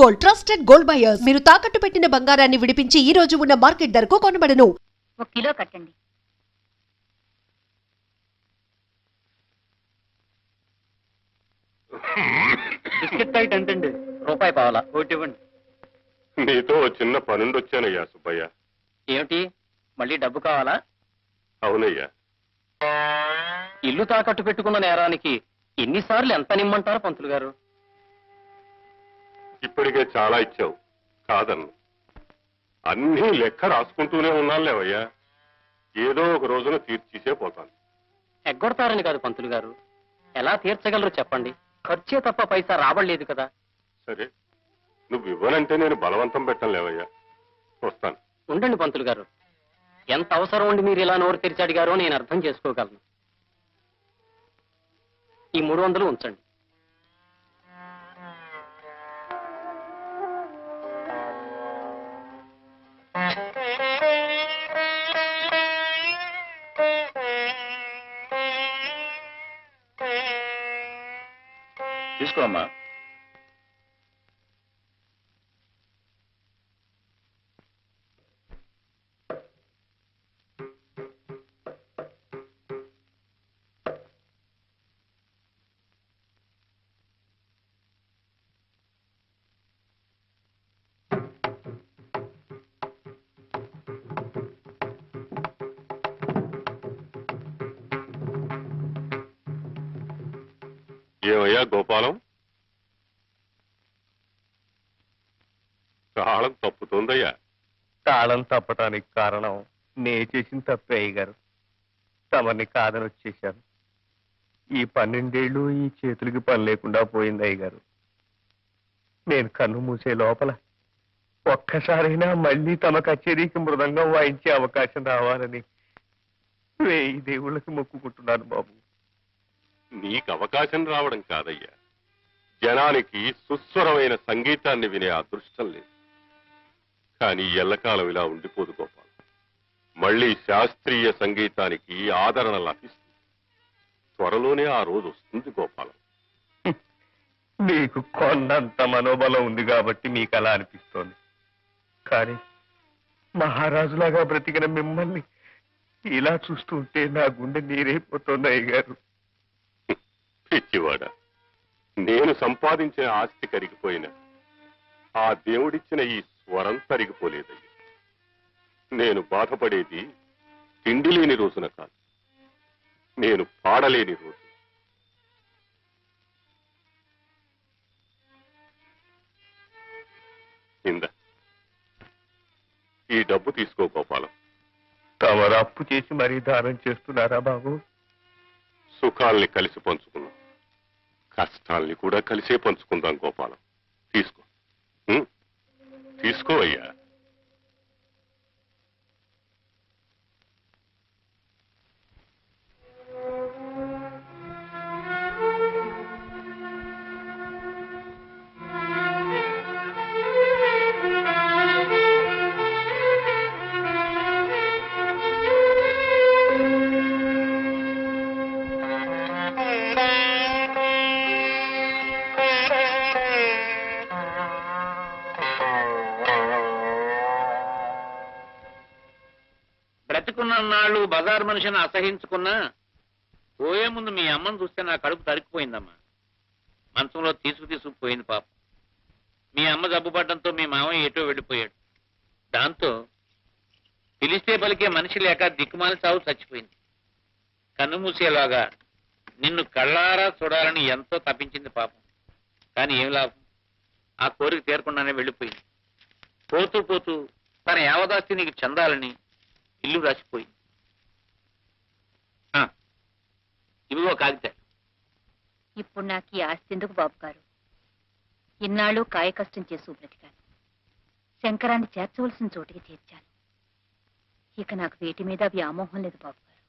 Gold, trusted gold buyers. మీరు తాకట్టు పెట్టిన బంగారాన్ని విడిపించి ఈ రోజు ఉన్న మార్కెట్ ధరకు కొనబడను. 1 కిలో కట్టండి. బిస్కెట్ ప్యాకెట్ ఎంతండి? రూపాయి పావలా. ఒకటి ఇవ్వండి. నీతో చిన్న పనుండి వచ్చానయ్యా సుబ్బయ్య. ఏమిటి, మళ్ళీ డబ్బు కావాలా? అవునయ్యా. ఇల్లు తాకట్టు పెట్టుకున్న నేరానికి ఎన్నిసార్లు ఎంత నిమ్మంటారు పంతులు గారు? ఇప్పటికే చాలా ఇచ్చావు, కాదన్ను. అన్నీ లెక్క రాసుకుంటూనే ఉన్నానులేవయ్యా. ఏదో ఒక రోజున తీర్చేసే పోతాను. ఎగ్గొడతారని కాదు పంతులు గారు, ఎలా తీర్చగలరు చెప్పండి. ఖర్చే తప్ప పైసా రాబడలేదు కదా. సరే, నువ్వు ఇవ్వనంటే నేను బలవంతం పెట్టలేవయ్యా. వస్తాను. ఉండండి పంతులు గారు, ఎంత అవసరం ఉండి మీరు ఇలా నోరు తెరిచి అడిగారో నేను అర్థం చేసుకోగలను. ఈ 300 ఉంచండి. తీసుకో అమ్మా. ఏమయ్యా గోపాలం, తాళం తప్పుతుందయ్యా. తాళం తప్పటానికి కారణం నే చేసిన తప్పే అయ్యగారు. తమని కాదని వచ్చేశాను. ఈ 12 ఏళ్ళు ఈ చేతులకి పని లేకుండా పోయింది అయ్యగారు. నేను కన్ను మూసే లోపల ఒక్కసారైనా మళ్ళీ తమ కచేరీకి మృదంగం వాయించే అవకాశం రావాలని 1000 దేవుళ్ళకి మొక్కుకుంటున్నాను బాబు. నీకు అవకాశం రావడం కాదయ్యా, జనానికి సుస్వరమైన సంగీతాన్ని వినే అదృష్టం లేదు. కానీ ఎల్లకాలం ఇలా ఉండిపోదు గోపాల్. మళ్ళీ శాస్త్రీయ సంగీతానికి ఆదరణ లభిస్తుంది. త్వరలోనే ఆ రోజు వస్తుంది గోపాలం. మీకు కొండంత మనోబలం ఉంది కాబట్టి మీకు అలా అనిపిస్తోంది. కానీ మహారాజులాగా బ్రతికిన మిమ్మల్ని ఇలా చూస్తుంటే నా గుండె నీరైపోతుంది అయ్యగారు. పిచ్చివాడా, నేను సంపాదించిన ఆస్తి కరిగిపోయిన ఆ దేవుడిచ్చిన ఈ స్వరం తరిగిపోలేదయ్యా. నేను బాధపడేది తిండి లేని రోజున కాదు, నేను పాడలేని రోజు. ఇందా, ఈ డబ్బు తీసుకో గోపాలం. తమరు అప్పు చేసి మరీ దానం చేస్తున్నారా బాబు? సుఖాల్ని కలిసి పంచుకున్నాం, కష్టాల్ని కూడా కలిసే పంచుకుందాం గోపాలం. తీసుకో, తీసుకో అయ్యా. బ్రతుకున్నాళ్ళు బజార్ మనిషిని అసహించుకున్నా పోయే ముందు మీ అమ్మను చూస్తే నా కడుపు తరిగిపోయిందమ్మా. మంచంలో తీసుకుపోయింది పాపం. మీ అమ్మ జబ్బుపడడంతో మీ మామయ్య ఎటో వెళ్ళిపోయాడు. దాంతో పిలిస్తే పలికే మనిషి లేక దిక్కుమాలి చావు చచ్చిపోయింది. కన్ను మూసేలాగా నిన్ను కళ్ళారా చూడాలని ఎంతో తప్పించింది పాపం. కానీ ఏం లాభం, ఆ కోరిక తీరకుండానే వెళ్ళిపోయింది. పోతూ పోతూ తన యావదాస్తి నీకు చెందాలని ఇల్లు రాసిపోయింది. ఇవిగో కాగితాలు. ఇప్పుడు నాకు ఈ ఆస్తి ఎందుకు బాబు గారు? ఇన్నాళ్ళు కాయ కష్టం చేసి బ్రతికాను. శంకరాన్ని చేర్చవలసిన చోటికి చేర్చాను. ఇక నాకు వీటి మీద వ్యామోహం లేదు బాబు గారు.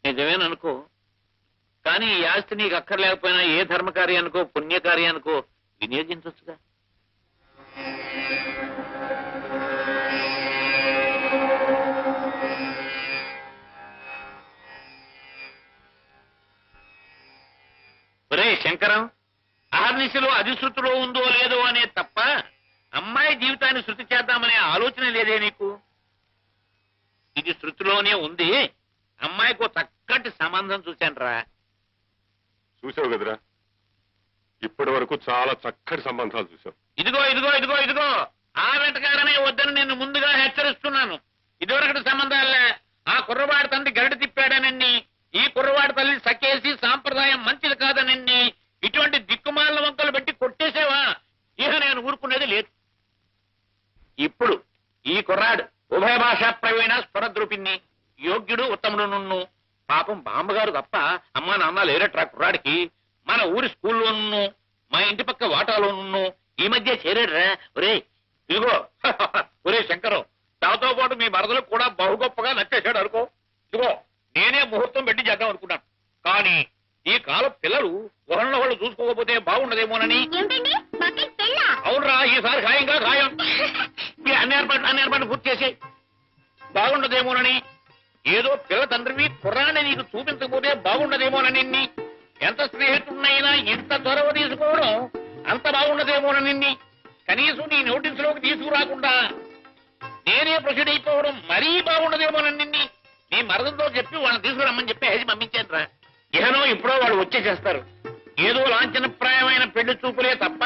నిజమేననుకో, కానీ ఈ ఆస్తి నీకు అక్కర్లేకపోయినా ఏ ధర్మకార్యానికో పుణ్యకార్యానికో వినియోగించవచ్చుగా. ఒరే శంకరం, దిశలో అది శృతిలో ఉందో లేదో అనే తప్ప అమ్మాయి జీవితాన్ని శృతి చేద్దామనే ఆలోచన లేదే నీకు? ఇది శృతిలోనే ఉంది. అమ్మాయికి చక్కటి సంబంధం చూశానురా. చూసావు కదరా, ఇప్పటి వరకు చాలా చక్కటి సంబంధాలు చూసావు. ఇదిగో ఇదిగో ఇదిగో ఇదిగో ఆ వెంటకాడనే వద్దని నేను ముందుగా హెచ్చరిస్తున్నాను. ఇదివరకటి సంబంధాలే. ఆ కుర్రవాడి తండ్రి గరిట తిప్పాడనండి, ఈ కుర్రవాడి తల్లి సకేసి సాంప్రదాయం మంచిది కాదనండి, ఇటువంటి దిక్కుమాల వంకలు పెట్టి కొట్టేసేవా ఇహ నేను ఊరుకునేది లేదు. ఇప్పుడు ఈ కుర్రాడు ఉభయ భాషా ప్రవీణ స్వరద్రూపిణి, యోగ్యుడు ఉత్తముడు. నున్ను పాపం బామ్మగారు తప్ప అమ్మా నాన్న లేరట్రా కుర్రాడికి. మన ఊరి స్కూల్లోను మా ఇంటి పక్క వాటాలోను ఈ మధ్య చేరాడురా. ఒరే ఇదిగో ఒరే శంకరం, దాంతో పాటు మీ మరదలకు కూడా బహు గొప్పగా నచ్చేశాడు అనుకో. ఇదిగో నేనే ముహూర్తం పెట్టి చేద్దాం అనుకున్నాను, కానీ ఈ కాలం పిల్లలు ఒకళ్ళ వాళ్ళు చూసుకోకపోతే బాగుండదేమోనని. అవునరా, ఈసారి ఖాయంగా ఖాయం. అన్ని ఏర్పాట్లు పూర్తి చేసి బాగుండదేమోనని. ఏదో పిల్ల తండ్రివి కుర్రాన్ని నీకు చూపించకపోతే బాగుండదేమోనని. ఎంత స్నేహితుడినైనా ఇంత చొరవ తీసుకోవడం అంత బాగుండదేమోనని. కనీసం నీ నోటీసులోకి తీసుకురాకుండా నేనే ప్రొసీడ్ అయిపోవడం మరీ బాగుండదేమోనని నీ మరదలతో చెప్పి వాళ్ళని తీసుకురమ్మని చెప్పి హెజ్ పంపించాను రా. ఇహనో ఇప్పుడో వాళ్ళు వచ్చేసేస్తారు. ఏదో లాంఛనప్రాయమైన పెళ్లి చూపులే తప్ప.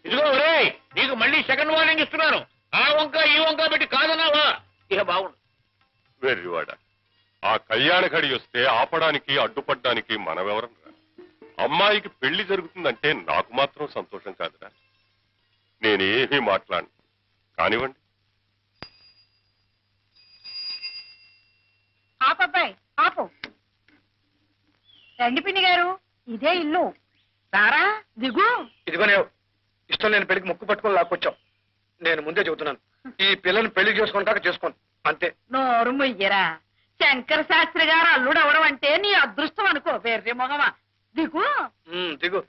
ఇదిగో ఒరే, నీకు మళ్ళీ సెకండ్ వార్నింగ్ ఇస్తున్నాను. ఆ వంక ఈ వంక పెట్టి కాదన్నావా ఇక బాగుండు. వెర్రివాడ, ఆ కళ్యాణ గడి వస్తే ఆపడానికి అడ్డుపడ్డానికి మనమెవరం రా? అమ్మాయికి పెళ్లి జరుగుతుందంటే నాకు మాత్రం సంతోషం కాదురా. నేనేమీ మాట్లాడను, కానివ్వండి. ఆపబ్బాయి ఆపు. రండి పిన్ని గారు, ఇదే ఇల్లు. సారా దిగు. ఇదిగోనే ఇష్టం లేని పెళ్లికి ముక్కు పట్టుకొని లాక్కొచ్చావు. నేను ముందే చెబుతున్నాను, ఈ పిల్లని పెళ్లి చేసుకుంటాక చేసుకోను అంతే. నోరు ముయ్యరా. శంకర శాస్త్రి గారు అల్లుడు అవడం అంటే నీ అదృష్టం అనుకో. వేర్రే మొగమా, దిగు. దిగు.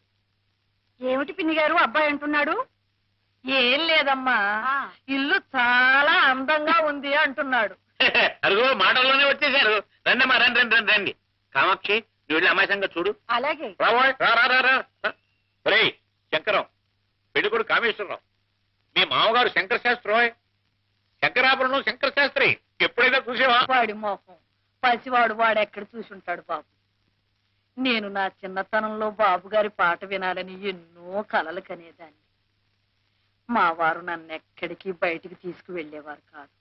ఏమిటి పిన్ని గారు అబ్బాయి అంటున్నాడు? ఏం లేదమ్మా, ఇల్లు చాలా అందంగా ఉంది అంటున్నాడు. అరుగో మాటల్లోనే వచ్చేసారు. రండమ్మా, రండి రండి రండి రండి. కామాక్షి, నువ్వు వెళ్ళి అమ్మాయి సంగతి చూడు. అలాగే. రావోయ్, రా రా రా రా. ఒరేయ్ శంకరం, పెళ్ళికొడు కామేశ్వరరావు, మీ మామగారు శంకర శాస్త్రి. శంకరాపురం శంకర శాస్త్రి ఎప్పుడైనా చూసావా? వాడి మోహం పసివాడు, వాడెక్కడ చూసుంటాడు బాబు. నేను నా చిన్నతనంలో బాబు గారి పాట వినాలని ఎన్నో కలలు కనేదాన్ని. మా వారు నన్ను ఎక్కడికి బయటికి తీసుకువెళ్లేవారు కాదు.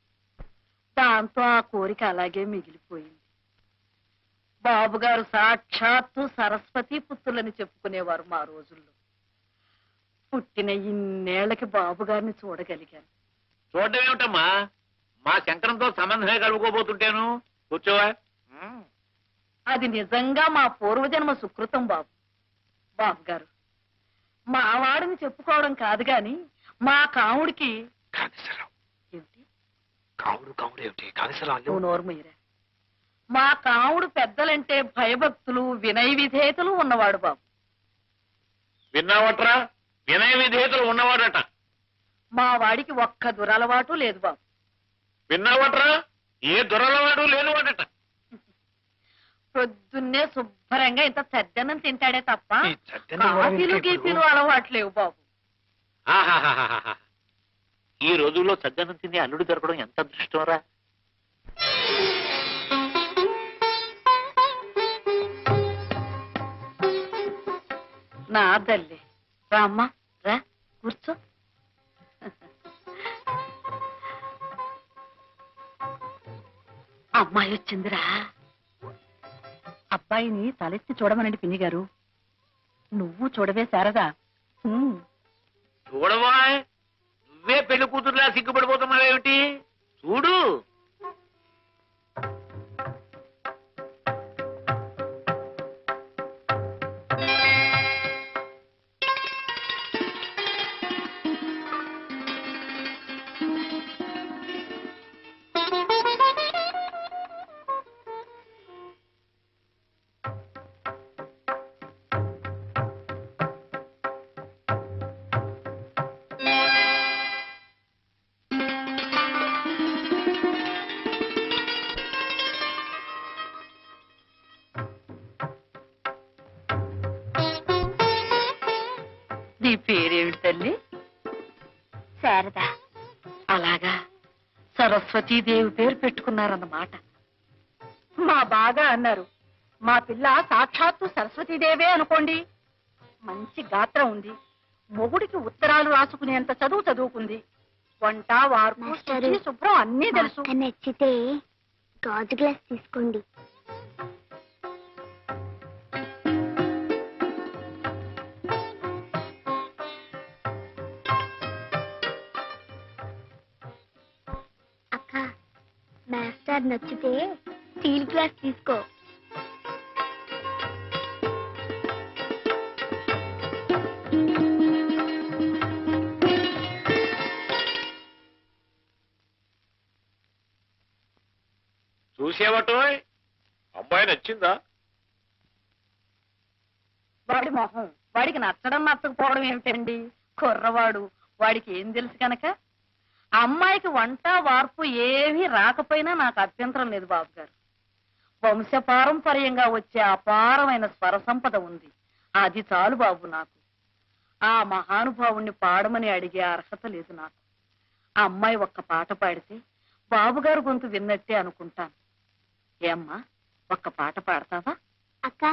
దాంతో ఆ కోరిక అలాగే మిగిలిపోయింది. బాబుగారు సాక్షాత్తు సరస్వతి పుత్రులని చెప్పుకునేవారు మా రోజుల్లో. పుట్టిన ఇన్నేళ్లకి బాబుగారిని చూడగలిగాను. చూడడం ఏమిటమ్మా, మా శంకరంతో సంబంధమే కలుపుకోబోతుంటాను. కూర్చోవా. అది నిజంగా మా పూర్వజన్మ సుకృతం బాబు. బాబుగారు మా వాడిని చెప్పుకోవడం కాదు గాని మా కాముడికి. ఏమిటి కావుడు ఏమిటి కాళేశ్వరరావు? నువ్వు నోరుమయ్యరా. మా కాముడు పెద్దలంటే భయభక్తులు వినయ విధేయతలు ఉన్నవాడు బాబు. విన్నావట్రా, వినయ విధేయతలు ఉన్నవాడట. మా వాడికి ఒక్క దురలవాటు లేదు బాబు. విన్నావట్రా, ఏ దురలవాడు లేనివాడట. పొద్దున్నే శుభ్రంగా ఇంత సద్దన్నం తింటాడే తప్ప ఈ సద్దన్నం కూడా కాఫీలు ఇంటికి గీఫీలు అలవాట్లేవు బాబు. ఆహాహాహాహా. ఈ రోజుల్లో సద్దన్నం తిని అల్లుడు దొరకడం ఎంత అదృష్టం రా. నా తల్లి రామ్మా, రా కూర్చో. అమ్మాయి వచ్చిందిరా. అబ్బాయిని తలెత్తి చూడమనండి పిన్ని గారు. నువ్వు చూడవే శారదా. చూడవా, నువ్వే పెళ్లి కూతురులా సిగ్గుపడిపోతున్నావేమిటి? చూడు. శారద. అలాగా సరస్వతీదేవి పేరు పెట్టుకున్నారన్నమాట. మా బాగా అన్నారు. మా పిల్ల సాక్షాత్తు సరస్వతీదేవే అనుకోండి. మంచి గాత్రం ఉంది. మొగుడికి ఉత్తరాలు రాసుకునేంత చదువు చదువుకుంది. వంట వార్పు శుచి, శుభ్రం అన్నీ తెలుసు. నచ్చితే గాజు గ్లాస్ తీసుకోండి. అక్క, మాస్టర్ నచ్చితే స్టీల్ గ్లాస్ తీసుకో. చూసేవటో అమ్మాయి నచ్చిందా? వాడి మొహం వాడికి నచ్చడం నచ్చకపోవడం ఏమిటండి? కుర్రవాడు, వాడికి ఏం తెలుసు కనుక. ఆ అమ్మాయికి వంట వార్పు ఏమీ రాకపోయినా నాకు అభ్యంతరం లేదు బాబు గారు. వంశపారంపర్యంగా వచ్చే అపారమైన స్వర సంపద ఉంది. అది చాలు బాబు నాకు. ఆ మహానుభావుణ్ణి పాడమని అడిగే అర్హత లేదు నాకు. ఆ అమ్మాయి ఒక్క పాట పాడితే బాబుగారు గొంతు విన్నట్టే అనుకుంటాను. ఏమ్మా, ఒక్క పాట పాడతావా? అక్క